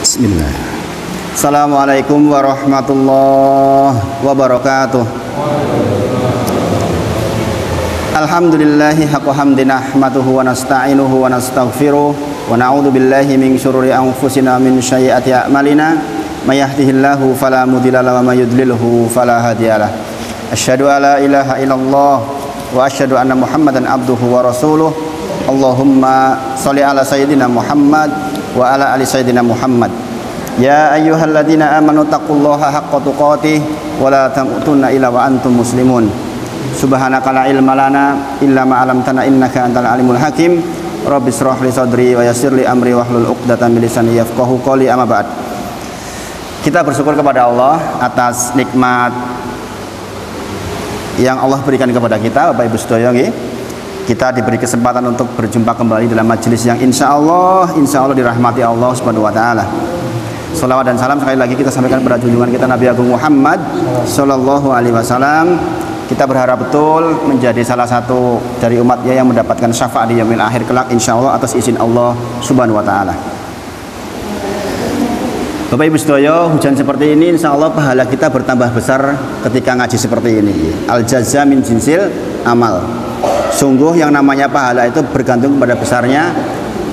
Bismillah. Assalamualaikum warahmatullahi wabarakatuh. Alhamdulillahi haqqa hamdi nahmaduhu wa nasta'inuhu wa nastaghfiruh wa na'udzu billahi min syururi anfusina min sayyiati a'malina may yahdihillahu fala mudilla lahu wa may yudlilhu fala hadiyalah. Asyhadu an la ilaha illallah wa asyhadu anna Muhammadan abduhu wa rasuluh. Allahumma shalli ala sayyidina Muhammad wa ala ali sayyidina Muhammad. Ya ayyuhalladzina amanu taqullaha haqqa tuqatih wa la tamutunna illa wa antum muslimun. Subhanaka la ilma lana illa ma 'allamtana innaka antal alimul hakim. Rabbi shrah li sadri wa yassir li amri wahlul 'uqdatam min lisani yafqahu qawli. Amma ba'd. Kita bersyukur kepada Allah atas nikmat yang Allah berikan kepada kita, Bapak Ibu sedaya nggih. Kita diberi kesempatan untuk berjumpa kembali dalam majelis yang insya Allah dirahmati Allah Subhanahu wa taala. Salawat dan salam sekali lagi kita sampaikan kepada junjungan kita Nabi Agung Muhammad sallallahu alaihi wasallam. Kita berharap betul menjadi salah satu dari umatnya yang mendapatkan syafaat di yaumil akhir kelak insya Allah atas izin Allah Subhanahu wa taala. Bapak Ibu sedaya, hujan seperti ini insya Allah pahala kita bertambah besar ketika ngaji seperti ini. Al jaza min jinsil amal. Sungguh yang namanya pahala itu bergantung kepada besarnya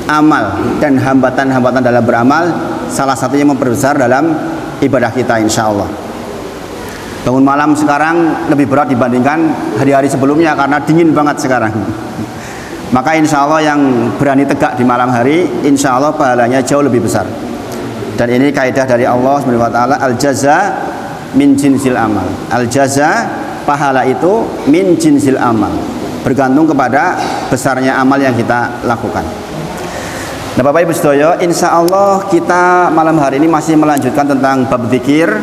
amal, dan hambatan-hambatan dalam beramal salah satunya memperbesar dalam ibadah kita insya Allah. Bangun malam sekarang lebih berat dibandingkan hari-hari sebelumnya karena dingin banget sekarang. Maka insya Allah yang berani tegak di malam hari insya Allah pahalanya jauh lebih besar. Dan ini kaidah dari Allah Subhanahu wa taala, al jaza min jinsil amal. Al jaza, pahala itu min jinsil amal, bergantung kepada besarnya amal yang kita lakukan. Nah Bapak Ibu sedaya, insya Allah kita malam hari ini masih melanjutkan tentang bab zikir.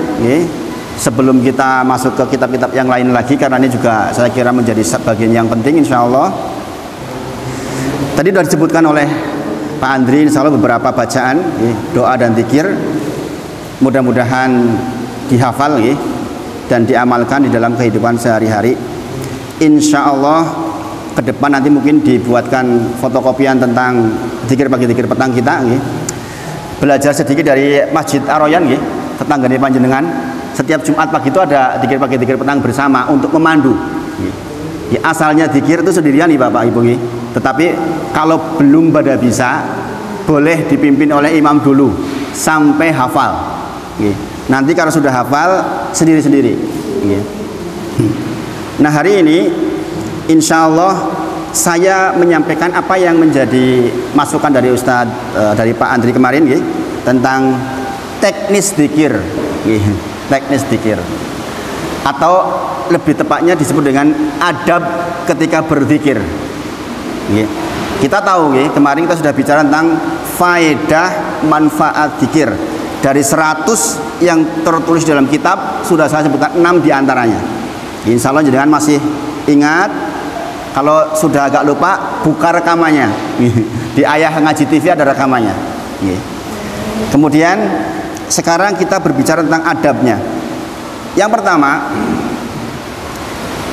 Sebelum kita masuk ke kitab-kitab yang lain lagi, karena ini juga saya kira menjadi bagian yang penting insya Allah. Tadi sudah disebutkan oleh Pak Andri insya Allah beberapa bacaan doa dan zikir, mudah-mudahan dihafal dan diamalkan di dalam kehidupan sehari-hari. Insya Allah ke depan nanti mungkin dibuatkan fotokopian tentang zikir pagi zikir petang kita. Belajar sedikit dari Masjid Ar-Royan, tetangganya panjenengan. Setiap Jumat pagi itu ada zikir pagi zikir petang bersama untuk memandu. Asalnya zikir itu sendirian nih Bapak Ibu. Tetapi kalau belum pada bisa, boleh dipimpin oleh imam dulu sampai hafal. Nanti kalau sudah hafal sendiri-sendiri. Nah hari ini insya Allah saya menyampaikan apa yang menjadi masukan dari Ustadz dari Pak Andri kemarin tentang teknis zikir, teknis zikir, atau lebih tepatnya disebut dengan adab ketika berzikir. Kita tahu kemarin kita sudah bicara tentang faedah manfaat zikir. Dari 100 yang tertulis dalam kitab sudah saya sebutkan 6 diantaranya. Insya Allah jangan masih ingat. Kalau sudah agak lupa, buka rekamannya. Di Ayah Ngaji TV ada rekamannya. Kemudian sekarang kita berbicara tentang adabnya. Yang pertama,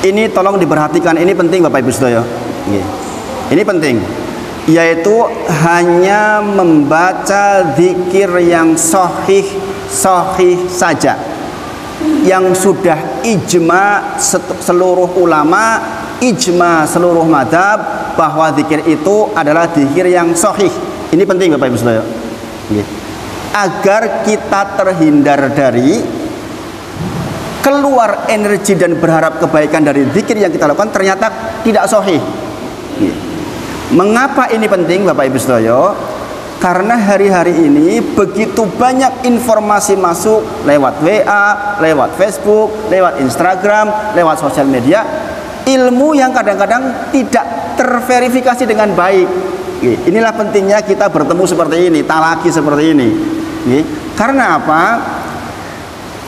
ini tolong diperhatikan, ini penting Bapak Ibu sedaya. Ini penting, yaitu hanya membaca zikir yang sahih saja, yang sudah ijma seluruh ulama, ijma seluruh madhab bahwa zikir itu adalah zikir yang sahih. Ini penting Bapak Ibu sedaya, agar kita terhindar dari keluar energi dan berharap kebaikan dari zikir yang kita lakukan ternyata tidak sahih. Mengapa ini penting Bapak Ibu sedaya? Karena hari-hari ini begitu banyak informasi masuk lewat WA, lewat Facebook, lewat Instagram, lewat sosial media, ilmu yang kadang-kadang tidak terverifikasi dengan baik. Inilah pentingnya kita bertemu seperti ini, talaki seperti ini. Karena apa?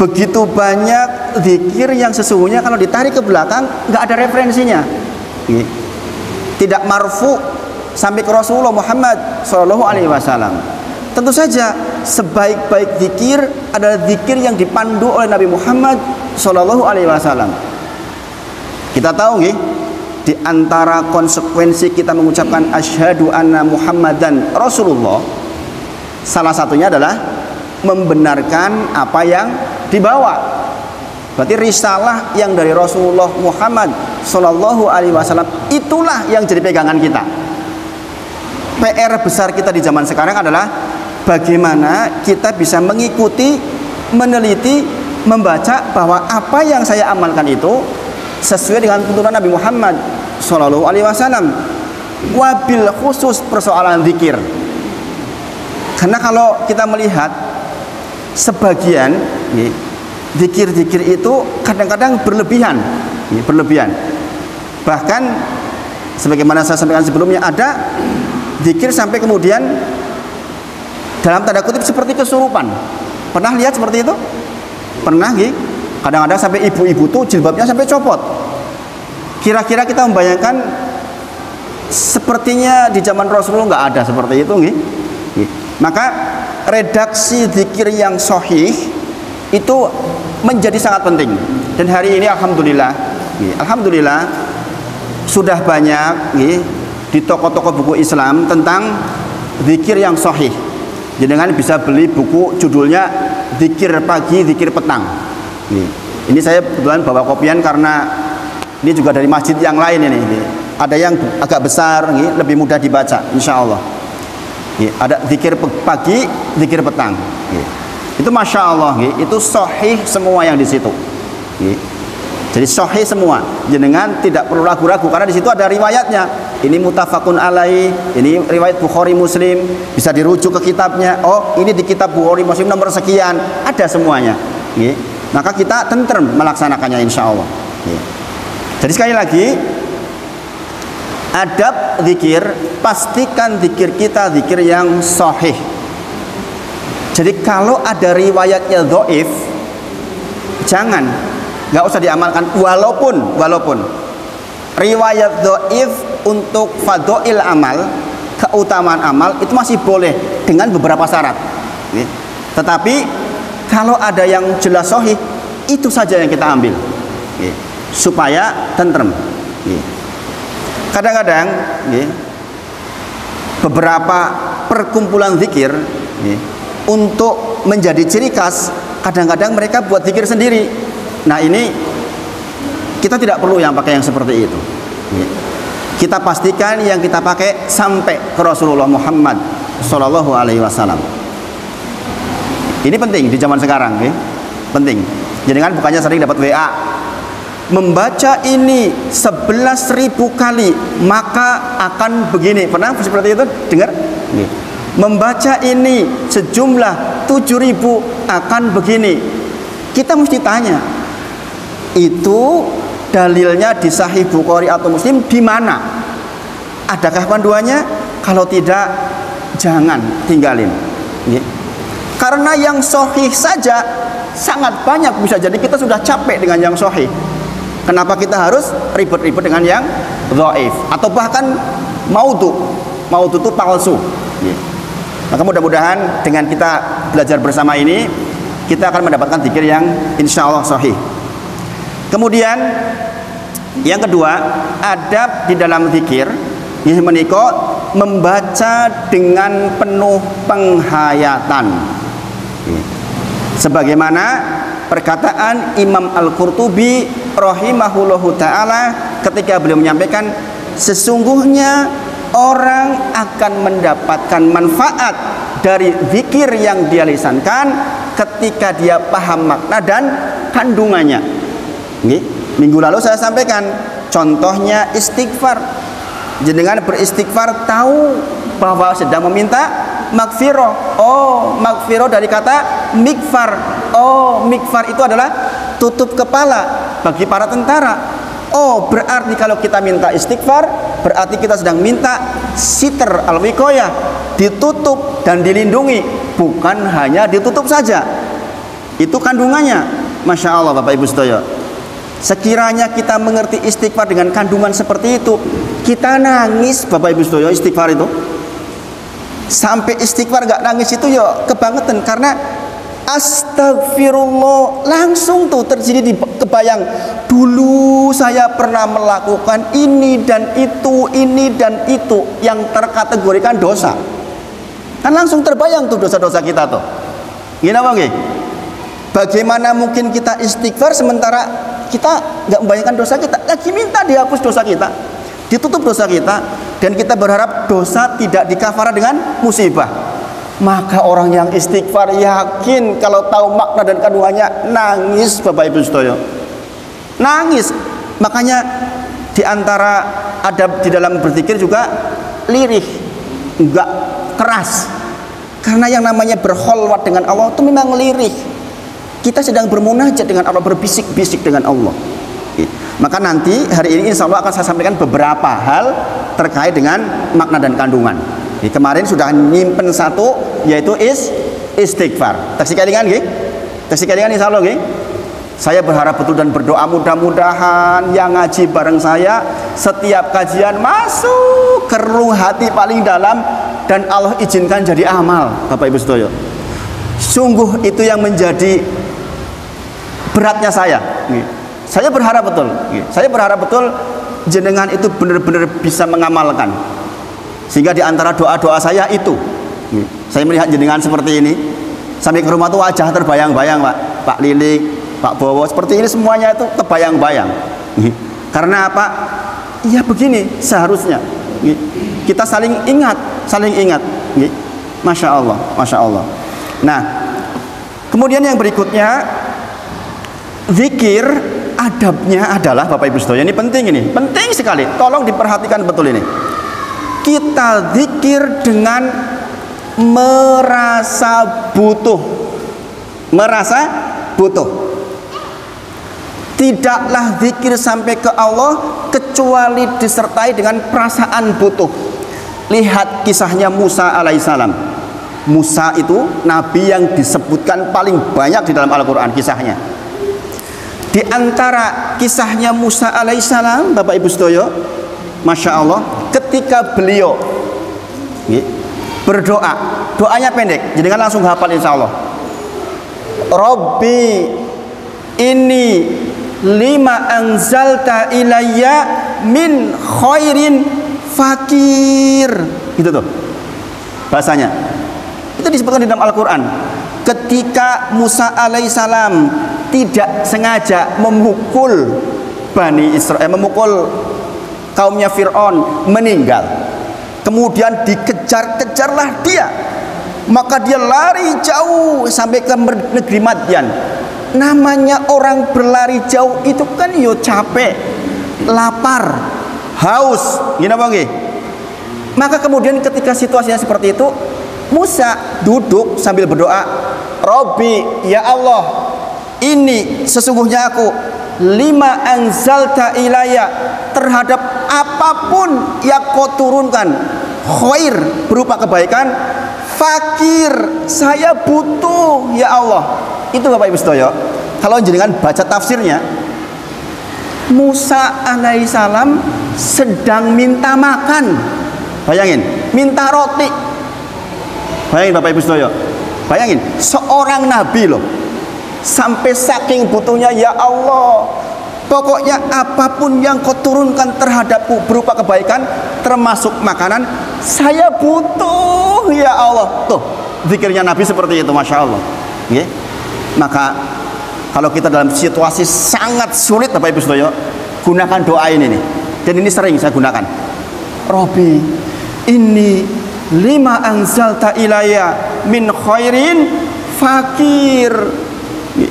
Begitu banyak zikir yang sesungguhnya kalau ditarik ke belakang nggak ada referensinya. Tidak marfu sampai ke Rasulullah Muhammad Sallallahu Alaihi Wasallam. Tentu saja sebaik-baik zikir adalah zikir yang dipandu oleh Nabi Muhammad Sallallahu Alaihi Wasallam. Kita tahu di antara konsekuensi kita mengucapkan asyhadu anna Muhammadan Rasulullah, salah satunya adalah membenarkan apa yang dibawa. Berarti risalah yang dari Rasulullah Muhammad Sallallahu Alaihi Wasallam itulah yang jadi pegangan kita. PR besar kita di zaman sekarang adalah bagaimana kita bisa mengikuti, meneliti, membaca bahwa apa yang saya amalkan itu sesuai dengan tuntunan Nabi Muhammad Sallallahu Alaihi Wasallam. Wabil khusus persoalan zikir. Karena kalau kita melihat sebagian zikir-zikir itu kadang-kadang berlebihan. Bahkan sebagaimana saya sampaikan sebelumnya, ada zikir sampai kemudian dalam tanda kutip seperti kesurupan. Pernah lihat seperti itu? Pernah gitu? Kadang-kadang sampai ibu-ibu tuh jilbabnya sampai copot. Kira-kira kita membayangkan sepertinya di zaman Rasulullah nggak ada seperti itu gitu. Maka redaksi zikir yang sahih itu menjadi sangat penting. Dan hari ini alhamdulillah sudah banyak di toko-toko buku Islam tentang zikir yang sahih. Jangan bisa beli buku judulnya zikir pagi, zikir petang. Ini saya kebetulan bawa kopian karena ini juga dari masjid yang lain ini. Ada yang agak besar, lebih mudah dibaca, insya Allah. Ada zikir pagi, zikir petang. Itu masya Allah, itu sahih semua yang di situ. Jadi sahih semua. Jenengan tidak perlu ragu-ragu karena di situ ada riwayatnya. Ini muttafaqun alaih, ini riwayat Bukhari Muslim, bisa dirujuk ke kitabnya. Oh, ini di kitab Bukhari Muslim nomor sekian, ada semuanya. Maka kita tentrem melaksanakannya insya Allah. Jadi sekali lagi, adab zikir, pastikan zikir kita zikir yang sahih. Jadi kalau ada riwayatnya dhaif, nggak usah diamalkan. Walaupun riwayat dhaif untuk fadhail amal, keutamaan amal itu masih boleh dengan beberapa syarat. Tetapi kalau ada yang jelas sahih, itu saja yang kita ambil supaya tentrem. Kadang-kadang beberapa perkumpulan zikir untuk menjadi ciri khas, kadang-kadang mereka buat zikir sendiri. Nah ini kita tidak perlu yang pakai yang seperti itu. Kita pastikan yang kita pakai sampai ke Rasulullah Muhammad Sallallahu Alaihi Wasallam. Ini penting di zaman sekarang, penting. Jadi kan bukannya sering dapat WA, membaca ini 11.000 kali maka akan begini. Pernah seperti itu dengar? Membaca ini sejumlah 7.000 akan begini. Kita mesti tanya, itu dalilnya di Sahih Bukhari atau Muslim di mana? Adakah panduannya? Kalau tidak, jangan tinggalin. Karena yang sahih saja sangat banyak, bisa jadi kita sudah capek dengan yang sahih. Kenapa kita harus ribet-ribet dengan yang dhaif atau bahkan maudhu itu palsu. Maka mudah-mudahan dengan kita belajar bersama ini, kita akan mendapatkan zikir yang insya Allah sahih. Kemudian yang kedua, adab di dalam zikir yang menika membaca dengan penuh penghayatan. Sebagaimana perkataan Imam Al-Qurtubi rahimahullahu ta'ala ketika beliau menyampaikan, sesungguhnya orang akan mendapatkan manfaat dari zikir yang dia lisankan ketika dia paham makna dan kandungannya. Minggu lalu saya sampaikan contohnya istighfar. Jenengan beristighfar tahu bahwa sedang meminta magfirah. Oh, magfirah dari kata mikfar. Oh, mikfar itu adalah tutup kepala bagi para tentara. Oh, berarti kalau kita minta istighfar, berarti kita sedang minta sitr al-wiqayah, ditutup dan dilindungi. Bukan hanya ditutup saja, itu kandungannya. Masya Allah Bapak Ibu sedaya, sekiranya kita mengerti istighfar dengan kandungan seperti itu, kita nangis Bapak Ibu sedaya istighfar itu. Sampai istighfar gak nangis itu ya kebangetan, karena astagfirullah langsung tuh terjadi di kebayang, dulu saya pernah melakukan ini dan itu yang terkategorikan dosa. Kan langsung terbayang tuh dosa-dosa kita tuh. Gini apa nggih? Bagaimana mungkin kita istighfar sementara kita nggak membayangkan dosa kita, lagi minta dihapus dosa kita, ditutup dosa kita, dan kita berharap dosa tidak dikafara dengan musibah. Maka orang yang istighfar yakin kalau tahu makna dan kandungannya nangis, Bapak Ibu sedaya. Nangis. Makanya di antara adab di dalam berzikir juga lirih, enggak keras. Karena yang namanya berkholwat dengan Allah itu memang lirih. Kita sedang bermunajat dengan Allah, berbisik-bisik dengan Allah. Maka nanti hari ini insya Allah akan saya sampaikan beberapa hal terkait dengan makna dan kandungan. Kemarin sudah nyimpen satu, yaitu istighfar. Taksi kelingan nggih? Taksi kelingan insya Allah nggih? Saya berharap betul dan berdoa mudah-mudahan yang ngaji bareng saya setiap kajian masuk ke ruh hati paling dalam dan Allah izinkan jadi amal, Bapak Ibu sedaya. Sungguh itu yang menjadi beratnya saya. Saya berharap betul. Saya berharap betul jenengan itu benar-benar bisa mengamalkan. Sehingga di antara doa-doa saya itu, saya melihat jenengan seperti ini, sampai ke rumah tuh wajah terbayang-bayang, Pak Lilik, Pak Bowo, seperti ini semuanya itu terbayang-bayang. Karena apa? Ya begini seharusnya. Kita saling ingat. Masya Allah, Masya Allah. Nah, kemudian yang berikutnya, zikir adabnya adalah, Bapak Ibu sedaya, ini penting sekali. Tolong diperhatikan betul ini. Kita zikir dengan merasa butuh. Tidaklah zikir sampai ke Allah kecuali disertai dengan perasaan butuh. Lihat kisahnya Musa alaihissalam. Musa itu nabi yang disebutkan paling banyak di dalam Al-Quran kisahnya. Di antara kisahnya Musa alaihissalam, Bapak Ibu sedaya, Masya Allah, ketika beliau berdoa, doanya pendek, jadi kan langsung hafal insya Allah. Robbi ini lima anzalta ilayya min khairin fakir, gitu tuh bahasanya. Itu disebutkan di dalam Al-Quran. Ketika Musa alaihissalam tidak sengaja memukul Bani Israel, memukul kaumnya Fir'aun, meninggal, kemudian dikejar-kejarlah dia, maka dia lari jauh sampai ke negeri Madyan. Namanya orang berlari jauh itu kan yo capek, lapar, haus, gini apa nggih? Maka kemudian ketika situasinya seperti itu, Musa duduk sambil berdoa, Robbi, ya Allah, ini sesungguhnya aku lima anzalta ilayya, terhadap apapun yang kau turunkan khair berupa kebaikan, fakir, saya butuh ya Allah. Itu Bapak Ibu sedaya, kalau jenengan baca tafsirnya, Musa alaihissalam sedang minta makan. Bayangin, minta roti. Bayangin Bapak Ibu sedaya, bayangin seorang nabi loh, sampai saking butuhnya, ya Allah, pokoknya apapun yang kau turunkan terhadapku berupa kebaikan termasuk makanan, saya butuh ya Allah. Tuh zikirnya Nabi seperti itu, Masya Allah. Maka kalau kita dalam situasi sangat sulit, Bapak Ibu sedaya, gunakan doa ini nih. Dan ini sering saya gunakan. Robbi ini lima anzalta ilayya min khairin fakir.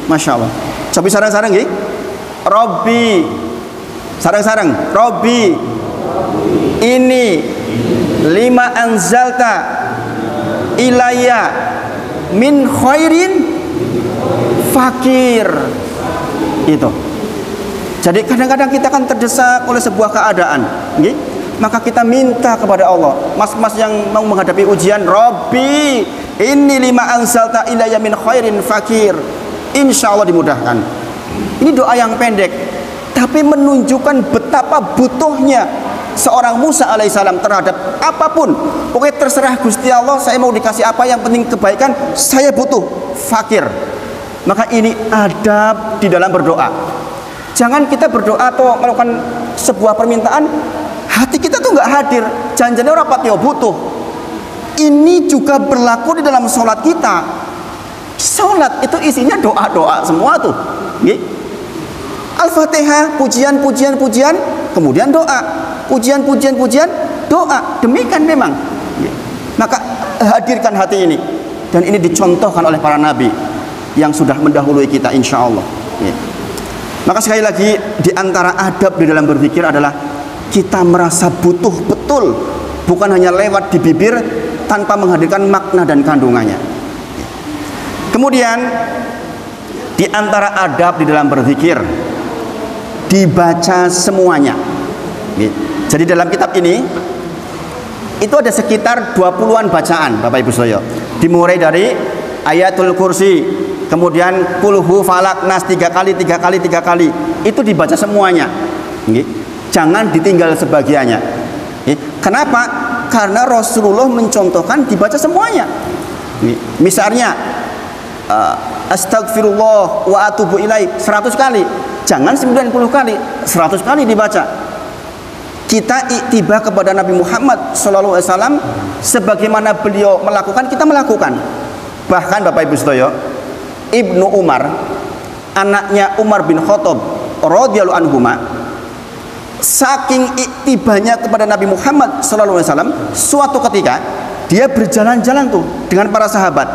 Masya Allah. Coba sarang-sarang nggih. Robbi, sarang-sarang. Robbi ini lima anzalta ilayya min khairin fakir. Itu. Jadi kadang-kadang kita kan terdesak oleh sebuah keadaan, nggih? Maka kita minta kepada Allah. Mas-mas yang mau menghadapi ujian, Robbi ini lima anzalta ilayya min khairin fakir, insya Allah dimudahkan. Ini doa yang pendek, tapi menunjukkan betapa butuhnya seorang Musa alaihissalam terhadap apapun. Pokoknya terserah Gusti Allah, saya mau dikasih apa, yang penting kebaikan, saya butuh, fakir. Maka ini adab di dalam berdoa. Jangan kita berdoa atau melakukan sebuah permintaan, hati kita tuh nggak hadir, jangan-jangan orang patio butuh. Ini juga berlaku di dalam sholat kita. Sholat itu isinya doa-doa semua tuh. Al-Fatihah, pujian, kemudian doa. Pujian, doa. Demikian memang. Maka hadirkan hati ini. Dan ini dicontohkan oleh para nabi yang sudah mendahului kita, insya Allah. Maka sekali lagi, di antara adab di dalam berzikir adalah kita merasa butuh betul, bukan hanya lewat di bibir tanpa menghadirkan makna dan kandungannya. Kemudian di antara adab di dalam berzikir, dibaca semuanya. Jadi dalam kitab ini itu ada sekitar 20-an bacaan, Bapak Ibu Soyo. Dimulai dari ayatul kursi, kemudian kulhu falak nas 3 kali, itu dibaca semuanya. Jangan ditinggal sebagiannya. Kenapa? Karena Rasulullah mencontohkan dibaca semuanya. Misalnya astagfirullah wa atubu ilaih 100 kali, jangan 90 kali, 100 kali dibaca. Kita iktiba kepada Nabi Muhammad SAW sebagaimana beliau melakukan, kita melakukan. Bahkan Bapak Ibu Sedoyo, Ibnu Umar, anaknya Umar bin Khattab radhiyallahu anhuma, saking iktibanya kepada Nabi Muhammad SAW, suatu ketika dia berjalan-jalan tuh dengan para sahabat.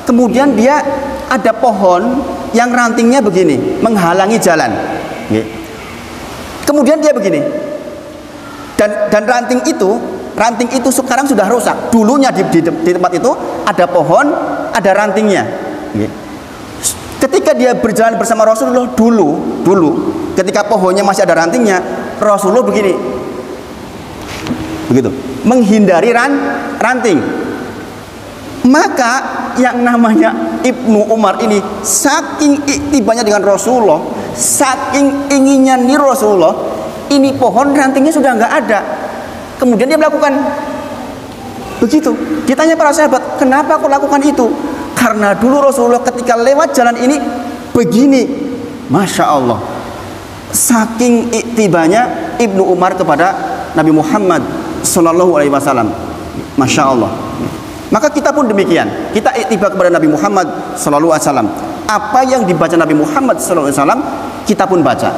Kemudian dia ada pohon yang rantingnya begini, menghalangi jalan. Kemudian dia begini. Dan ranting itu sekarang sudah rusak. Dulunya di tempat itu ada pohon, ada rantingnya. Ketika dia berjalan bersama Rasulullah dulu ketika pohonnya masih ada rantingnya, Rasulullah begini, begitu, menghindari ranting. Maka yang namanya Ibnu Umar ini saking iktibanya dengan Rasulullah, saking inginnya nih Rasulullah, ini pohon rantingnya sudah nggak ada. Kemudian dia melakukan begitu. Ditanya para sahabat, kenapa kau lakukan itu? Karena dulu Rasulullah ketika lewat jalan ini begini. Masya Allah, saking iktibanya Ibnu Umar kepada Nabi Muhammad Sallallahu Alaihi Wasallam. Masya Allah. Maka kita pun demikian. Kita iktiba kepada Nabi Muhammad Sallallahu Alaihi Wasallam. Apa yang dibaca Nabi Muhammad Sallallahu Alaihi Wasallam, kita pun baca.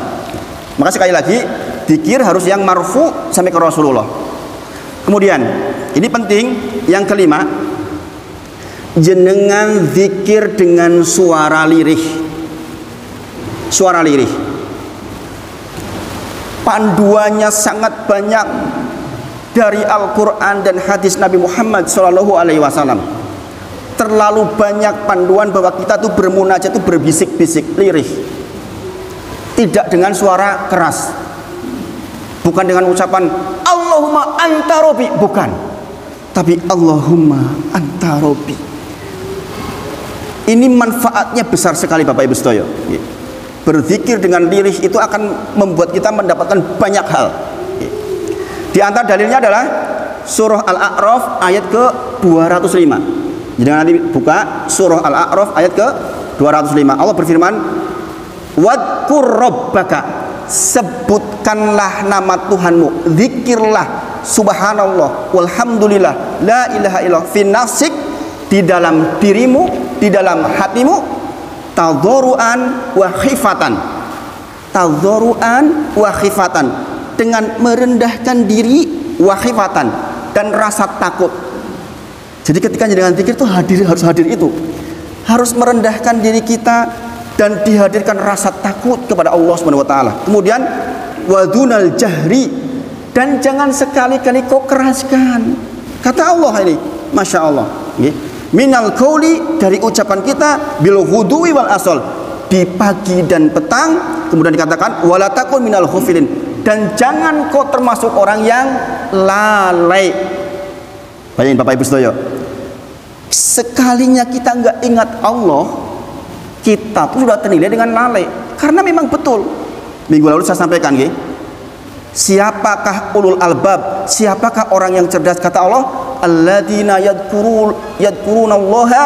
Maka sekali lagi, zikir harus yang marfu sampai ke Rasulullah. Kemudian ini penting, yang kelima, jenengan zikir dengan suara lirih. Suara lirih. Panduannya sangat banyak dari Al-Quran dan hadis Nabi Muhammad SAW. Terlalu banyak panduan bahwa kita tuh bermunajat tuh berbisik-bisik, lirih. Tidak dengan suara keras, bukan dengan ucapan Allahumma anta robbi, bukan, tapi Allahumma anta robbi. Ini manfaatnya besar sekali Bapak Ibu Sedoyo. Berzikir dengan lirih itu akan membuat kita mendapatkan banyak hal. Di antara dalilnya adalah surah Al-A'raf ayat ke 205. Jadi nanti buka surah Al-A'raf ayat ke 205. Allah berfirman, wadkur rabbaka, sebutkanlah nama Tuhanmu, zikirlah subhanallah walhamdulillah la ilaha illallah fi nafsik, di dalam dirimu, di dalam hatimu, tadharuan wa khifatan, tadharuan wa khifatan, dengan merendahkan diri, wa khifatan, dan rasa takut. Jadi ketika dengan zikir itu harus hadir itu, harus merendahkan diri kita dan dihadirkan rasa takut kepada Allah Subhanahu wa taala. Kemudian wadunal jahri, dan jangan sekali-kali kau keraskan. Kata Allah ini, Masya Allah, minal qauli, dari ucapan kita, bil ghudwi wal asal, di pagi dan petang. Kemudian dikatakan wala takun minal ghafilin, dan jangan kau termasuk orang yang lalai. Bayangin Bapak Ibu Sedoyo, sekalinya kita nggak ingat Allah, kita tuh sudah ternilai dengan lalai. Karena memang betul, minggu lalu saya sampaikan, siapakah ulul albab, siapakah orang yang cerdas? Kata Allah, alladzina yadhkurunallaha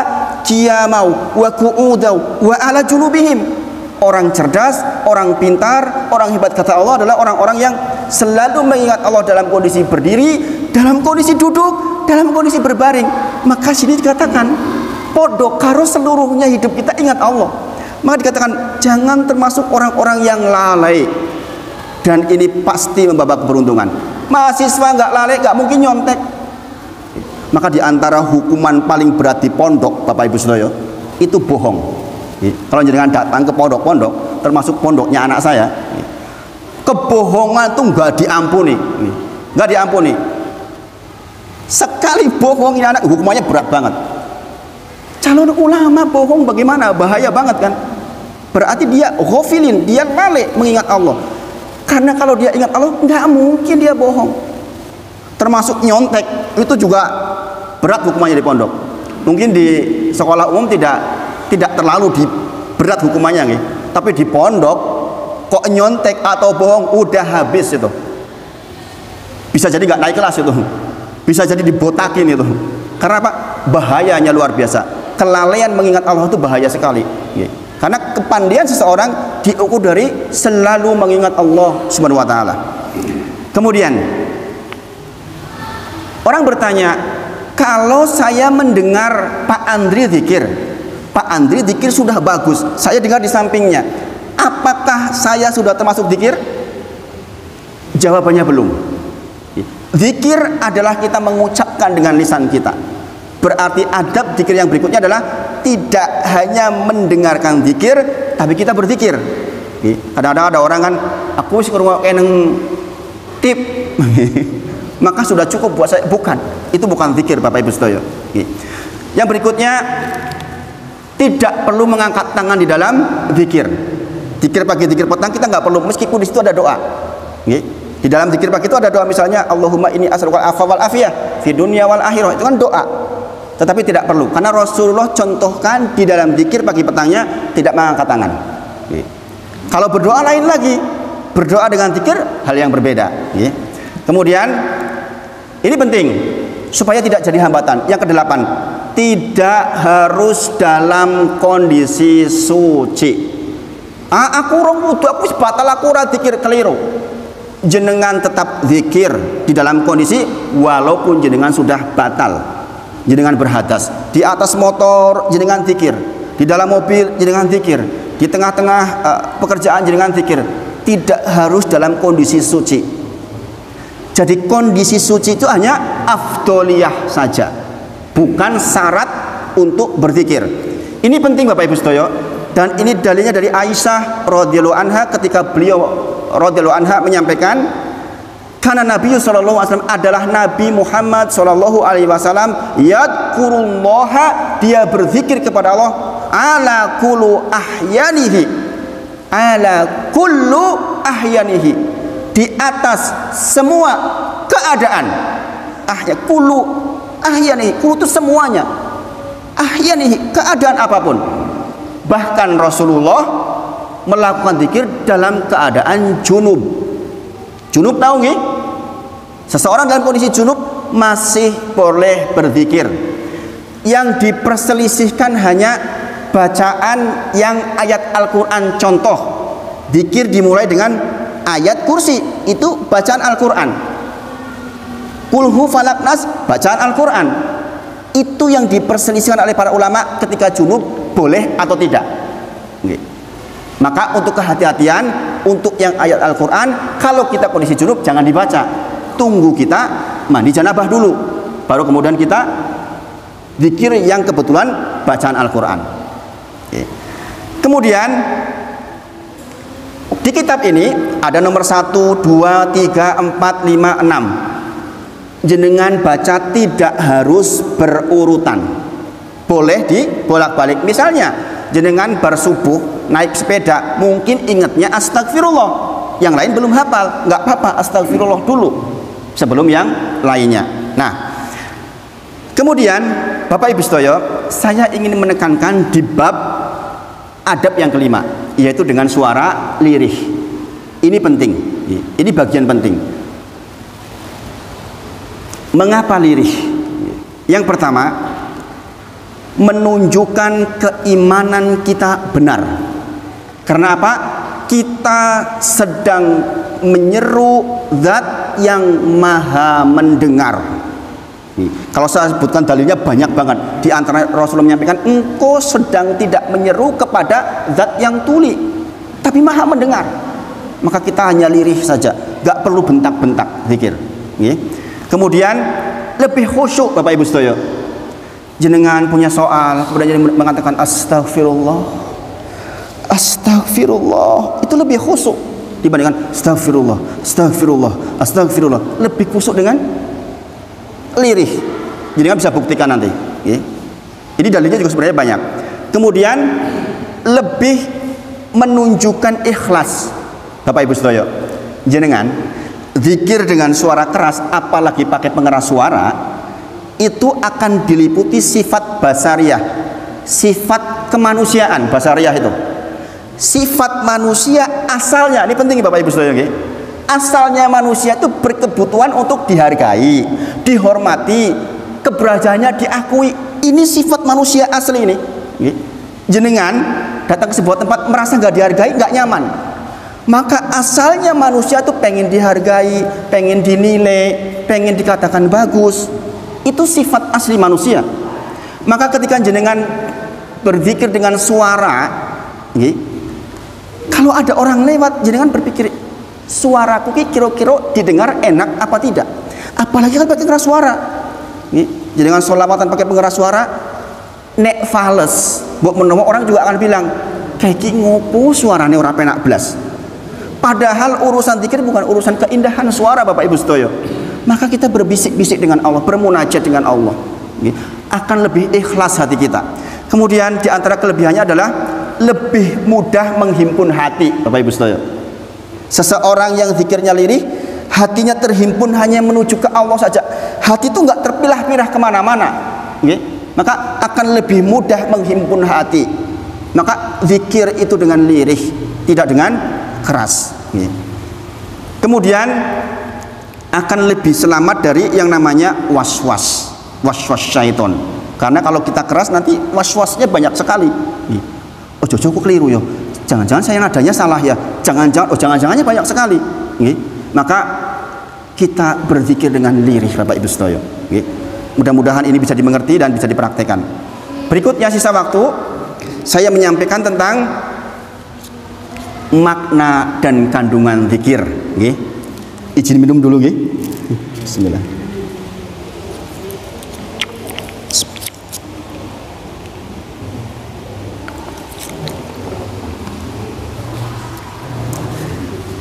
qiyamau wa qu'udau wa ala junubihim. Orang cerdas, orang pintar, orang hebat, kata Allah, adalah orang-orang yang selalu mengingat Allah dalam kondisi berdiri, dalam kondisi duduk, dalam kondisi berbaring. Maka sini dikatakan Podo karo seluruhnya hidup kita ingat Allah. Maka dikatakan jangan termasuk orang-orang yang lalai. Dan ini pasti membawa keberuntungan. Mahasiswa nggak lalai nggak mungkin nyontek. Maka diantara hukuman paling berat di pondok, Bapak Ibu Saudara, itu bohong. Kalau jenengan datang ke pondok-pondok, termasuk pondoknya anak saya, kebohongan itu nggak diampuni, nggak diampuni. Sekali bohong ini anak, hukumannya berat banget. Calon ulama bohong bagaimana? Bahaya banget kan? Berarti dia ghafilin, dia lalai mengingat Allah. Karena kalau dia ingat Allah, nggak mungkin dia bohong. Termasuk nyontek, itu juga berat hukumannya di pondok. Mungkin di sekolah umum tidak terlalu berat hukumannya nih. Tapi di pondok kok nyontek atau bohong udah habis itu. Bisa jadi nggak naik kelas itu. Bisa jadi dibotakin itu. Karena apa? Bahayanya luar biasa. Kelalaian mengingat Allah itu bahaya sekali. Karena kepandian seseorang diukur dari selalu mengingat Allah Subhanahu wa taala. Kemudian orang bertanya, kalau saya mendengar Pak Andri zikir sudah bagus, saya dengar di sampingnya, apakah saya sudah termasuk zikir? Jawabannya belum. Zikir adalah kita mengucapkan dengan lisan kita. Berarti adab zikir yang berikutnya adalah tidak hanya mendengarkan zikir, tapi kita berzikir. Kadang-kadang ada orang kan, aku sih kurang eneng tip, maka sudah cukup buat saya. Bukan, itu bukan zikir Bapak Ibu Saudara. Yang berikutnya, tidak perlu mengangkat tangan di dalam zikir. Zikir pagi, zikir petang kita nggak perlu, meskipun di situ ada doa. Di dalam zikir pagi itu ada doa, misalnya Allahumma inni as'alukal afwa wal afiyah fi dunya wal akhirah, itu kan doa. Tetapi tidak perlu, karena Rasulullah contohkan di dalam zikir pagi petangnya tidak mengangkat tangan. Kalau berdoa lain lagi, berdoa dengan zikir hal yang berbeda. Kemudian ini penting supaya tidak jadi hambatan. Yang kedelapan, tidak harus dalam kondisi suci. Aku orang wudu, aku batal, aku ora zikir, keliru. Jenengan tetap zikir di dalam kondisi walaupun jenengan sudah batal. Jenengan berhadas, di atas motor jenengan zikir, di dalam mobil jenengan zikir, di tengah-tengah pekerjaan jenengan zikir. Tidak harus dalam kondisi suci. Jadi kondisi suci itu hanya afdoliyah saja, bukan syarat untuk berzikir. Ini penting Bapak Ibu Saudara, dan ini dalilnya dari Aisyah radhiyallahu anha ketika beliau radhiyallahu anha menyampaikan, karena Nabi sallallahu alaihi wasallam adalah Nabi Muhammad sallallahu alaihi wasallam yadkurullaha, dia berzikir kepada Allah ala kullu ahyanihi, ala kullu ahyanihi, di atas semua keadaan. Kullu ahyanihi, kullu itu semuanya, ahyanihi keadaan apapun. Bahkan Rasulullah melakukan zikir dalam keadaan junub. Junub tahu nggih? Seseorang dalam kondisi junub masih boleh berzikir. Yang diperselisihkan hanya bacaan yang ayat Al-Quran. Contoh, zikir dimulai dengan ayat kursi, itu bacaan Al-Quran. Kulhu falak nas, bacaan Al-Quran. Itu yang diperselisihkan oleh para ulama ketika junub boleh atau tidak. Maka untuk kehati-hatian, untuk yang ayat Al-Quran, kalau kita kondisi junub jangan dibaca. Tunggu kita mandi janabah dulu, baru kemudian kita zikir yang kebetulan bacaan Al-Quran. Kemudian di kitab ini ada nomor 1, 2, 3, 4, 5, 6. Jenengan baca tidak harus berurutan, boleh dibolak-balik. Misalnya jenengan bersubuh naik sepeda, mungkin ingatnya astagfirullah, yang lain belum hafal, nggak apa-apa, astagfirullah dulu sebelum yang lainnya. Nah, kemudian Bapak Ibu Saudara, saya ingin menekankan di bab adab yang kelima, yaitu dengan suara lirih. Ini penting, ini bagian penting. Mengapa lirih? Yang pertama, menunjukkan keimanan kita benar. Karena apa? Kita sedang menyeru zat yang maha mendengar. Kalau saya sebutkan dalilnya banyak banget. Di antara Rasulullah menyampaikan, engkau sedang tidak menyeru kepada zat yang tuli, tapi maha mendengar. Maka kita hanya lirih saja, gak perlu bentak-bentak zikir. Kemudian lebih khusyuk Bapak Ibu sedaya. Jenengan punya soal, kemudian mengatakan astagfirullah, astagfirullah, itu lebih khusyuk dibandingkan astagfirullah, astagfirullah, astagfirullah. Lebih khusyuk dengan lirih. Jenengan bisa buktikan nanti. Ini dalilnya juga sebenarnya banyak. Kemudian lebih menunjukkan ikhlas Bapak Ibu sedaya. Jenengan zikir dengan suara keras, apalagi pakai pengeras suara, itu akan diliputi sifat basariah, sifat kemanusiaan. Basariah itu sifat manusia asalnya, ini penting Bapak Ibu sedaya. Asalnya manusia itu berkebutuhan untuk dihargai, dihormati, keberadaannya diakui. Ini sifat manusia asli ini. Jenengan datang ke sebuah tempat merasa nggak dihargai, nggak nyaman, maka asalnya manusia itu pengen dihargai, pengen dinilai, pengen dikatakan bagus. Itu sifat asli manusia. Maka ketika jenengan berzikir dengan suara, kalau ada orang lewat, jenengan berpikir, suaraku kira-kira didengar enak apa tidak? Apalagi kan pakai pengeras suara. Jenengan sholawatan pakai pengeras suara, nek fales, buat menemukan orang juga akan bilang, kayak ngopo suaranya orang penak belas. Padahal urusan zikir bukan urusan keindahan suara Bapak Ibu sedaya. Maka kita berbisik-bisik dengan Allah, bermunajat dengan Allah, akan lebih ikhlas hati kita. Kemudian di antara kelebihannya adalah lebih mudah menghimpun hati Bapak Ibu sedaya. Seseorang yang zikirnya lirih, hatinya terhimpun hanya menuju ke Allah saja. Hati itu nggak terpilah-pilah kemana-mana. Maka akan lebih mudah menghimpun hati. Maka zikir itu dengan lirih, tidak dengan keras. Kemudian akan lebih selamat dari yang namanya was-was syaiton. Karena kalau kita keras nanti was-wasnya banyak sekali. Oh jojo kok keliru ya, jangan-jangan saya nadanya salah ya, jangan-jangannya banyak sekali. Maka kita berzikir dengan lirih Bapak Ibu sedaya. Mudah-mudahan ini bisa dimengerti dan bisa dipraktekkan. Berikutnya sisa waktu saya menyampaikan tentang makna dan kandungan zikir. Izin minum dulu. Bismillah.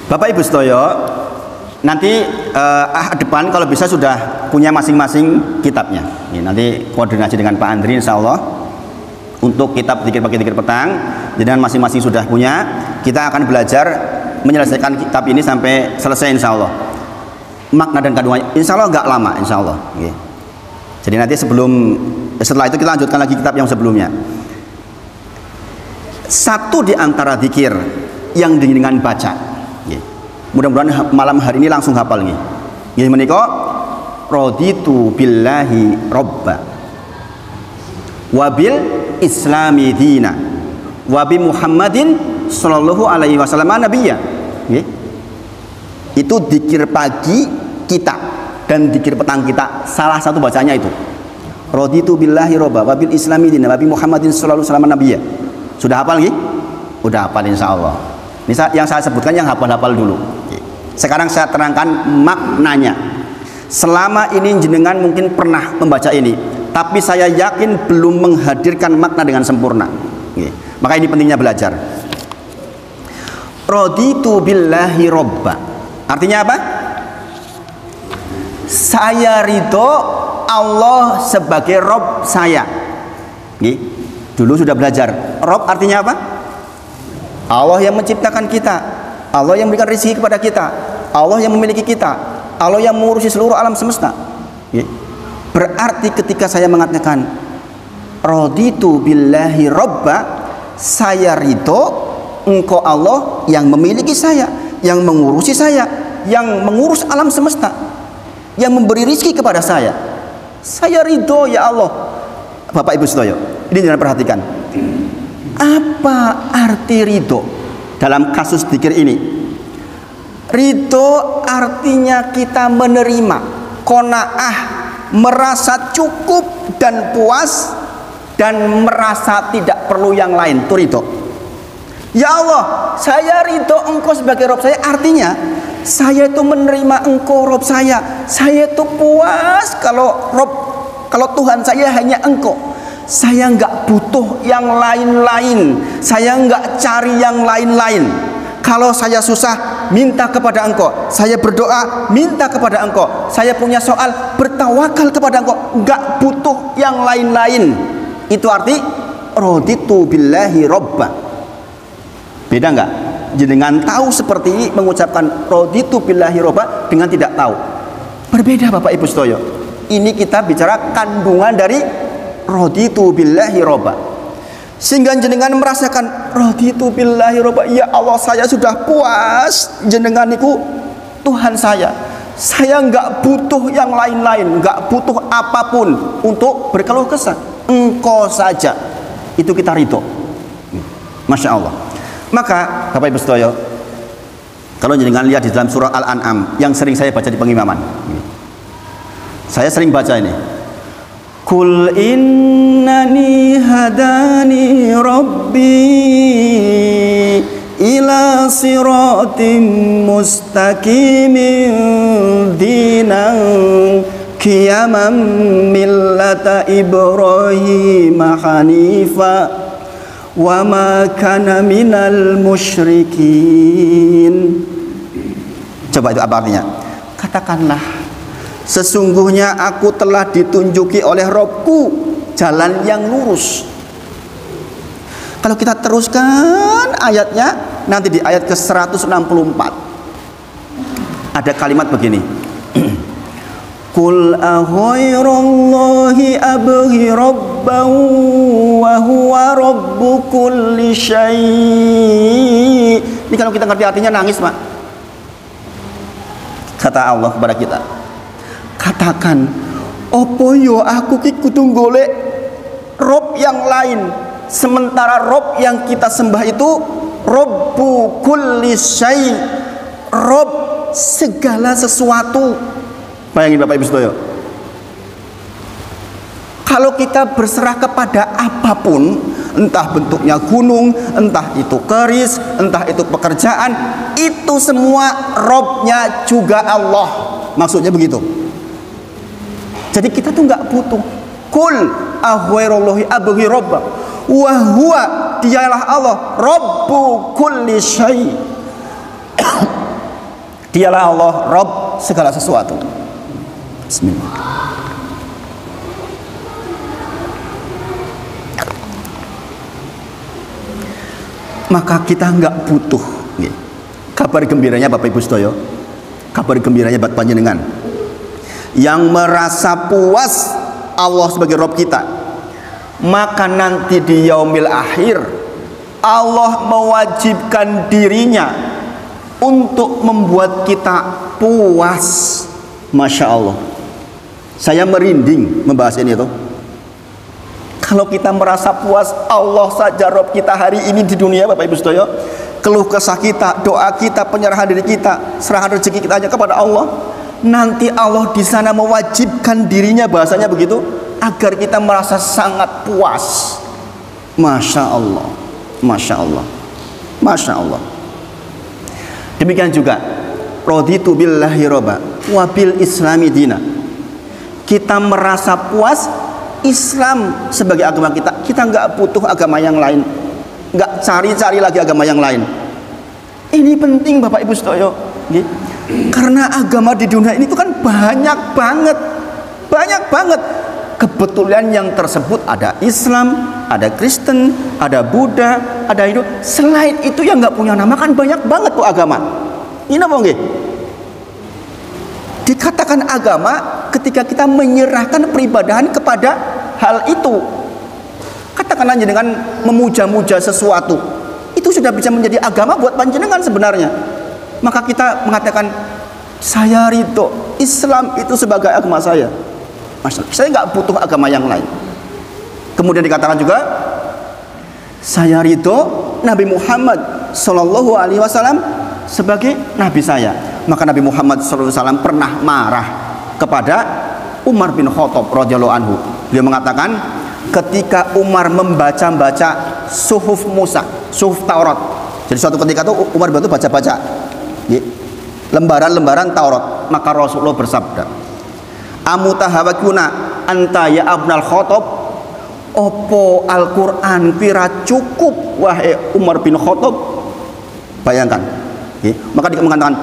Bapak Ibu sedaya, nanti depan kalau bisa sudah punya masing-masing kitabnya. Nanti koordinasi dengan Pak Andri insya Allah untuk kitab zikir pagi zikir petang. Dengan masing-masing sudah punya, kita akan belajar menyelesaikan kitab ini sampai selesai insya Allah. Makna dan kandungannya insya Allah nggak lama insya Allah. Jadi nanti setelah itu kita lanjutkan lagi kitab yang sebelumnya. Satu di antara zikir yang dengan baca, mudah-mudahan malam hari ini langsung hafal nih. Menika raditu billahi robba wabil islami dina wabi Muhammadin sallallahu alaihi wasallam nabiyya. Itu zikir pagi kita dan zikir petang kita, salah satu bacanya itu raditu billahi robba wabil islami dina wabi Muhammadin sallallahu alaihi wasallam nabiyya. Sudah hafal nih? Udah hafal insyaallah. Ini yang saya sebutkan yang hafal-hafal dulu. Sekarang saya terangkan maknanya. Selama ini jenengan mungkin pernah membaca ini, tapi saya yakin belum menghadirkan makna dengan sempurna. Maka ini pentingnya belajar. Raditu billahi robba, artinya apa? Saya ridho Allah sebagai Rob saya. Dulu sudah belajar. Rob artinya apa? Allah yang menciptakan kita, Allah yang memberikan rezeki kepada kita, Allah yang memiliki kita, Allah yang mengurusi seluruh alam semesta. Berarti ketika saya mengatakan raditu billahi robba, saya ridho engkau Allah yang memiliki saya, yang mengurusi saya, yang mengurus alam semesta, yang memberi rezeki kepada saya. Saya ridho ya Allah. Bapak Ibu sedaya, ini jangan perhatikan. Apa arti ridho dalam kasus zikir ini? Ridho artinya kita menerima, qanaah, merasa cukup dan puas dan merasa tidak perlu yang lain, itu ridho. Ya Allah, saya ridho Engkau sebagai Rabb saya, artinya saya itu menerima Engkau Rabb saya itu puas kalau Tuhan saya hanya Engkau. Saya nggak butuh yang lain-lain, saya nggak cari yang lain-lain. Kalau saya susah, minta kepada Engkau. Saya berdoa, minta kepada Engkau. Saya punya soal, bertawakal kepada Engkau. Nggak butuh yang lain-lain. Itu arti raditu billahi robba. Beda nggak? Jenengan tahu seperti ini mengucapkan raditu billahi robba dengan tidak tahu. Berbeda Bapak Ibu Sedoyo. Ini kita bicara kandungan dari raditu billahi robba. Sehingga jenengan merasakan raditu billahi robba. Ya Allah, saya sudah puas jenengan itu Tuhan saya. Saya nggak butuh yang lain-lain, nggak butuh apapun untuk berkeluh kesah. Engkau saja. Itu kita ridho. Masya Allah. Maka Bapak Ibu Sedoyo, kalau jenengan lihat di dalam surah Al-An'am yang sering saya baca di pengimaman, saya sering baca ini, Kul innani hadani rabbi ila siratim mustaqimin dinan qiyaman millata Ibrahim hanifa wa ma kana minal musyrikin. Coba itu apa artinya? Katakanlah, sesungguhnya aku telah ditunjuki oleh Robku jalan yang lurus. Kalau kita teruskan ayatnya, nanti di ayat ke-164 ada kalimat begini, Qul aghairallahi abghi rabban wa huwa rabbu kulli syai'. Ini kalau kita ngerti artinya nangis, Pak. Kata Allah kepada kita, katakan, opo yo aku ki kudu golek Rob yang lain, sementara Rob yang kita sembah itu Rabbu kulli syai', Rob segala sesuatu. Bayangin Bapak Ibu Sedoyo, kalau kita berserah kepada apapun, entah bentuknya gunung, entah itu keris, entah itu pekerjaan, itu semua Robnya juga Allah. Maksudnya begitu. Jadi kita tuh nggak butuh. Kul ahwairullahi abghi robba wa huwa, dialah Allah Rabbu kulli syai'. Dialah Allah Rabb segala sesuatu. Bismillah. Maka kita nggak butuh kabar gembiranya Bapak Ibu Sedoyo, kabar gembiranya buat panjenengan yang merasa puas Allah sebagai Rabb kita, maka nanti di yaumil akhir Allah mewajibkan dirinya untuk membuat kita puas. Masya Allah, saya merinding membahas ini tuh. Kalau kita merasa puas Allah saja Rabb kita hari ini di dunia Bapak Ibu Sedoyo, keluh kesah kita, doa kita, penyerahan diri kita, serahan rezeki kita hanya kepada Allah, nanti Allah di sana mewajibkan dirinya, bahasanya begitu, agar kita merasa sangat puas. Masya Allah, Masya Allah, Masya Allah. Demikian juga raditu billahi robba wabil islami dina. Kita merasa puas Islam sebagai agama kita. Kita nggak butuh agama yang lain, nggak cari-cari lagi agama yang lain. Ini penting Bapak Ibu Sedoyo, karena agama di dunia ini itu kan banyak banget. Kebetulan yang tersebut ada Islam, ada Kristen, ada Buddha, ada Hindu. Selain itu yang nggak punya nama kan banyak banget tuh agama. Ini apa nggih? Dikatakan agama ketika kita menyerahkan peribadahan kepada hal itu. Katakanlah dengan memuja-muja sesuatu, itu sudah bisa menjadi agama buat panjenengan sebenarnya. Maka kita mengatakan, saya ridho Islam itu sebagai agama saya. Saya nggak butuh agama yang lain. Kemudian dikatakan juga, saya ridho Nabi Muhammad Sallallahu Alaihi Wasallam sebagai Nabi saya. Maka Nabi Muhammad SAW pernah marah kepada Umar bin Khattab radhiyallahu anhu. Dia mengatakan ketika Umar membaca suhuf Musa, suhuf Taurat. Jadi suatu ketika itu Umar itu baca-baca lembaran-lembaran Taurat, maka Rasulullah bersabda, "Amutahawakuna anta ya Abnal Khattab?" Opo Al-Quran pira cukup wahai Umar bin Khattab? Bayangkan. Maka dia mengatakan,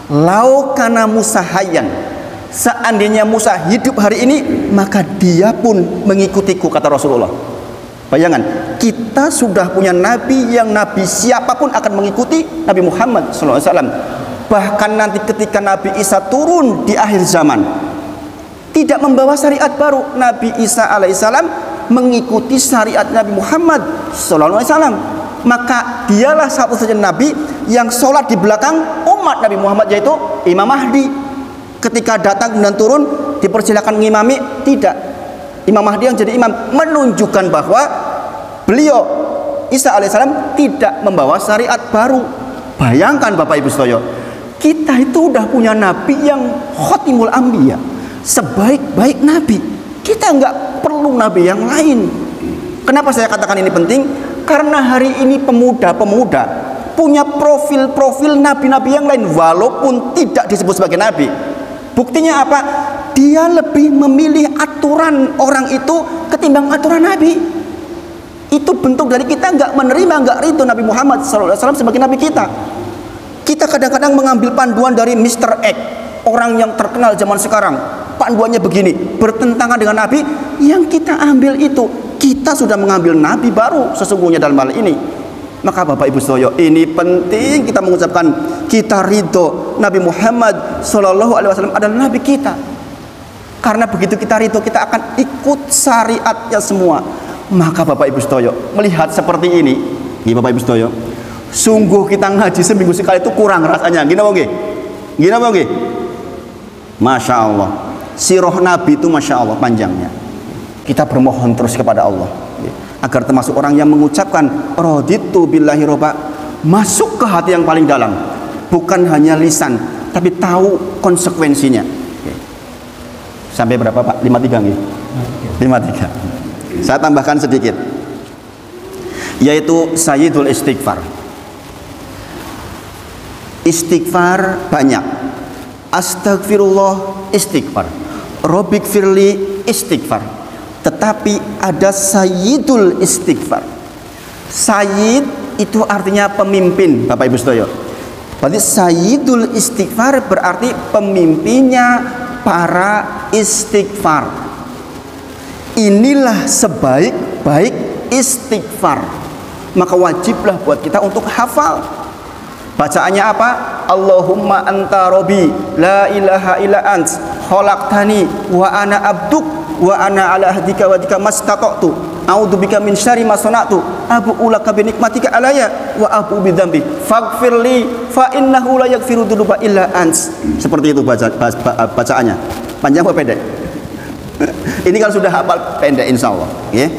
"Lau kana Musa hayyan." Seandainya Musa hidup hari ini, maka dia pun mengikutiku, kata Rasulullah. Bayangkan, kita sudah punya nabi yang nabi siapapun akan mengikuti, Nabi Muhammad SAW. Bahkan nanti ketika Nabi Isa turun di akhir zaman, tidak membawa syariat baru, Nabi Isa alaihissalam mengikuti syariat Nabi Muhammad SAW. Maka dialah satu-satunya nabi yang sholat di belakang umat Nabi Muhammad, yaitu Imam Mahdi. Ketika datang dan turun dipersilakan mengimami, tidak. Imam Mahdi yang jadi imam, menunjukkan bahwa beliau Isa alaihissalam tidak membawa syariat baru. Bayangkan Bapak Ibu sekalian, kita itu udah punya nabi yang khotimul anbiya, sebaik-baik nabi. Kita nggak perlu nabi yang lain. Kenapa saya katakan ini penting? Karena hari ini pemuda-pemuda punya profil-profil nabi-nabi yang lain, walaupun tidak disebut sebagai nabi. Buktinya apa? Dia lebih memilih aturan orang itu ketimbang aturan Nabi. Itu bentuk dari kita nggak menerima, nggak ridho Nabi Muhammad SAW sebagai Nabi kita. Kita kadang-kadang mengambil panduan dari Mr. X, orang yang terkenal zaman sekarang. Panduannya begini, bertentangan dengan Nabi. Yang kita ambil itu, kita sudah mengambil Nabi baru sesungguhnya dalam hal ini. Maka Bapak Ibu sekalian, ini penting kita mengucapkan kita ridho Nabi Muhammad SAW adalah Nabi kita. Karena begitu kita ridho, kita akan ikut syariatnya semua. Maka Bapak Ibu sekalian, melihat seperti ini, Bapak Ibu sekalian, sungguh kita ngaji seminggu sekali itu kurang rasanya. Gini apa nggih? Gini apa nggih? Masya Allah, sirah Nabi itu Masya Allah panjangnya. Kita bermohon terus kepada Allah agar termasuk orang yang mengucapkan raditu billahi robba, masuk ke hati yang paling dalam, bukan hanya lisan tapi tahu konsekuensinya. Sampai berapa Pak? 53 nih? 53. Saya tambahkan sedikit, yaitu sayyidul istighfar. Istighfar banyak. Astagfirullah istighfar, Robbik firli istighfar. Tetapi ada sayyidul istighfar. Sayyid itu artinya pemimpin, Bapak Ibu sekalian. Berarti sayyidul istighfar berarti pemimpinnya para istighfar. Inilah sebaik-baik istighfar. Maka wajiblah buat kita untuk hafal. Bacaannya apa? Allahumma anta robbi la ilaha illa ant khalaqtani wa ana abduk wa ana ala ahdika wa dika mastata'tu a'udzubika min syarri ma sana'tu abu'u laka bi nikmatika alayya wa abu'u bi dzambi faghfirli fa innahu la yaghfiru dzunuba illa ant. Seperti itu bacaannya. Panjang apa pendek? Ini kalau sudah hafal pendek insyaallah, nggih.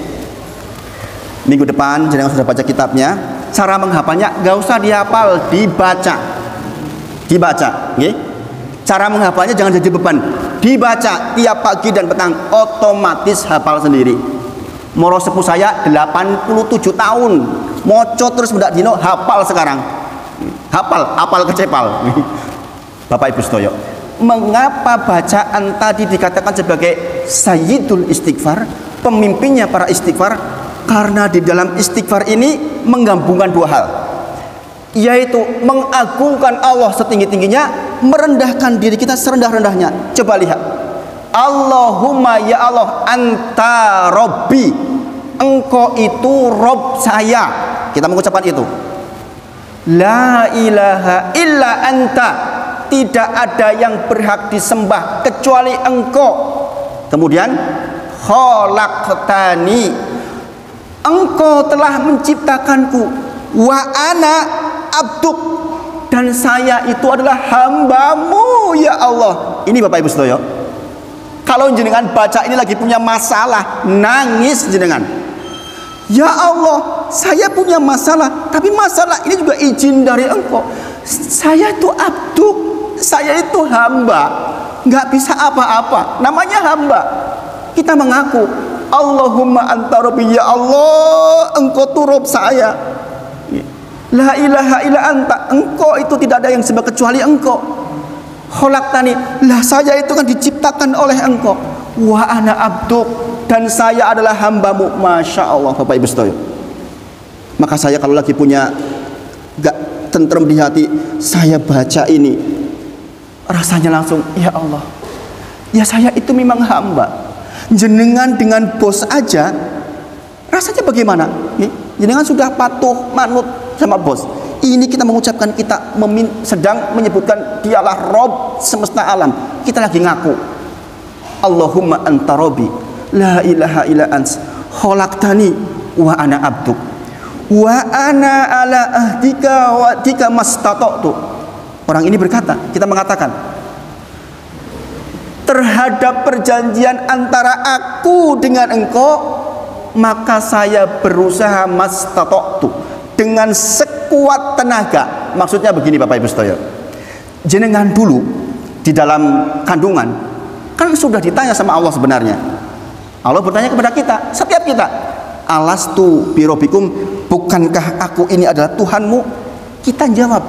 Minggu depan jangan sudah baca kitabnya, cara menghafalnya enggak usah dihafal, dibaca, nggih. Cara menghafalnya jangan jadi beban, dibaca tiap pagi dan petang, otomatis hafal sendiri. Moro sepuh saya 87 tahun, moco terus budak dino, hafal sekarang. Hafal kecepal. Bapak Ibu sekalian, mengapa bacaan tadi dikatakan sebagai sayyidul istighfar, pemimpinnya para istighfar? Karena di dalam istighfar ini menggabungkan dua hal, yaitu mengagungkan Allah setinggi-tingginya, merendahkan diri kita serendah-rendahnya. Coba lihat, Allahumma ya Allah anta robbi, engkau itu Rob saya. Kita mengucapkan itu. La ilaha illa anta, tidak ada yang berhak disembah kecuali engkau. Kemudian khalaqtani, engkau telah menciptakanku, wa ana abduk, dan saya itu adalah hambamu ya Allah. Ini Bapak Ibu sekalian, kalau jenengan baca ini lagi punya masalah, nangis jenengan. Ya Allah, saya punya masalah, tapi masalah ini juga izin dari engkau. Saya itu abduk, saya itu hamba. nggak bisa apa-apa, namanya hamba. Kita mengaku, Allahumma anta rabbi, ya Allah, engkau tuh Rabb saya. La ilaha illa anta, engkau itu tidak ada yang sembah kecuali engkau. Khalaqtani, lah saya itu kan diciptakan oleh engkau. Wa ana abduk, dan saya adalah hambamu. Masya Allah, Bapak Ibu sekalian. Maka saya kalau lagi punya gak tentrem di hati, saya baca ini, rasanya langsung, ya Allah, ya saya itu memang hamba. Jenengan dengan bos aja rasanya bagaimana? Jenengan sudah patuh manut sama bos. Ini kita mengucapkan, kita sedang menyebutkan dialah Rabb semesta alam. Kita lagi ngaku, Allahumma anta rabbi, la ilaha illa ants, khalaqtani wa ana abduk, wa ana ala ahdika wa ahdika mastata'tu. Orang ini berkata, kita mengatakan, terhadap perjanjian antara aku dengan engkau, maka saya berusaha mastata'tu, dengan sekuat tenaga. Maksudnya begini Bapak Ibu sekalian, jenengan dulu di dalam kandungan kan sudah ditanya sama Allah sebenarnya. Allah bertanya kepada kita, setiap kita, alastu birobikum, bukankah aku ini adalah Tuhanmu? Kita jawab,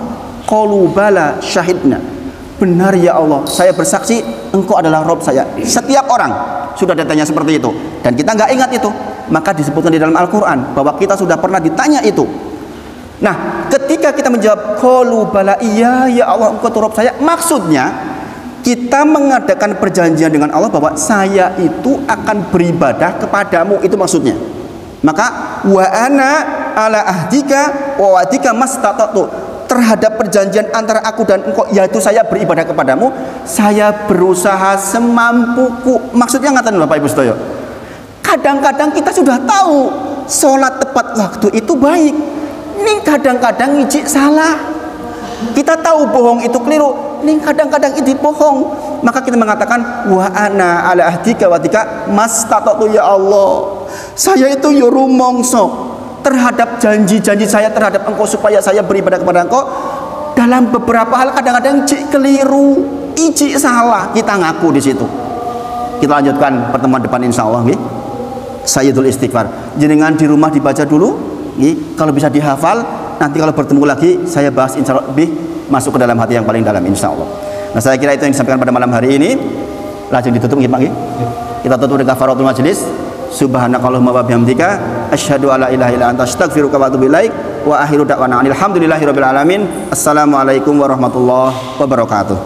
qalu bala syahidna, benar ya Allah, saya bersaksi engkau adalah Rabb saya. Setiap orang sudah ditanya seperti itu, dan kita nggak ingat itu. Maka disebutkan di dalam Al-Quran bahwa kita sudah pernah ditanya itu. Nah, ketika kita menjawab qalu bala, iya ya Allah, engkau Rabb saya, maksudnya kita mengadakan perjanjian dengan Allah bahwa saya itu akan beribadah kepadamu, itu maksudnya. Maka wa ana ala ahdika wa wadika mastata'tu, terhadap perjanjian antara aku dan engkau, yaitu saya beribadah kepadamu, saya berusaha semampuku. Maksudnya ngatain Bapak Ibu sekalian, kadang-kadang kita sudah tahu sholat tepat waktu itu baik, ini kadang-kadang ngijik salah. Kita tahu bohong itu keliru, ini kadang-kadang itu bohong. Maka kita mengatakan, wa ana ala ahdika wa tika mastata'tu, ya Allah, saya itu ya rumongso terhadap janji-janji saya terhadap engkau supaya saya beribadah kepada engkau. Dalam beberapa hal kadang-kadang ijik keliru, ijik salah, kita ngaku di situ. Kita lanjutkan pertemuan depan insya Allah. Sayyidul Istighfar, jenengan di rumah dibaca dulu, kalau bisa dihafal. Nanti kalau bertemu lagi saya bahas insya Allah lebih masuk ke dalam hati yang paling dalam insya Allah. Nah, saya kira itu yang disampaikan pada malam hari ini. Langsung ditutup Pak. Kita tutup dengan kafaratul majelis. Subhanakallahumma wa bihamdika asyhadu alla ilaha illa anta astaghfiruka wa atubu ilaik. Wa akhiru da'wana alhamdulillahirabbil alamin. Assalamualaikum warahmatullahi wabarakatuh.